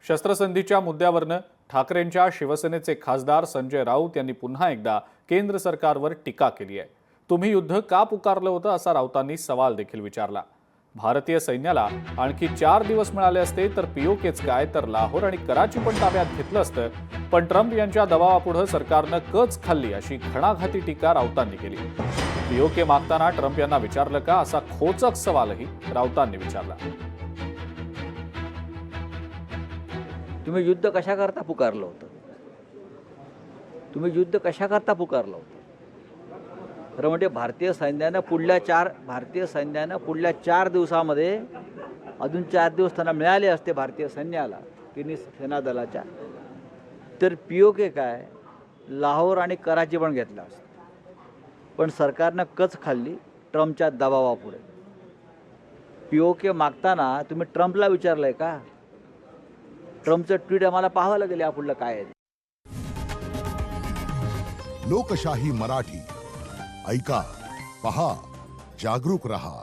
शस्त्रसंधीच्या मुद्द्यावरनं ठाकरेंच्या शिवसेनेचे खासदार संजय राऊत यांनी पुन्हा एकदा केंद्र सरकारवर टीका केली आहे। तुम्ही युद्ध का पुकारलं होतं असा राऊतांनी सवाल देखील विचारला। भारतीय सैन्याला आणखी 4 दिवस मिळाले असते तर पीओकेच काय तर लाहोर आणि कराची पण ताब्यात घेतलं असतं, पण ट्रम्प यांच्या दबावापुढे सरकारनं कच खाल्ली अशी घणाघाती टीका राऊतांनी केली। पीओके मागताना ट्रम्प यांना विचारलं का असा खोचक सवालही राऊतांनी विचारला। तुम्ही युद्ध कशाकरता पुकारलं होतं? तुम्ही युद्ध कशाकरता पुकारलं होतं? खरं म्हणजे भारतीय सैन्यानं पुढल्या 4 दिवसामध्ये अजून 4 दिवस त्यांना मिळाले असते भारतीय सैन्याला, तिन्ही सेना दलाच्या, तर पीओके काय लाहोर आणि कराची पण घेतला असतं। पण सरकारनं कच खाल्ली ट्रम्पच्या दबावापुढे। पीओके मागताना तुम्ही ट्रम्पला विचारलंय का? ट्रम्पचं ट्विट आम्हाला पाहावं लागेल यापुढलं काय आहे। लोकशाही मराठी ऐका, पहा, जागरूक रहा।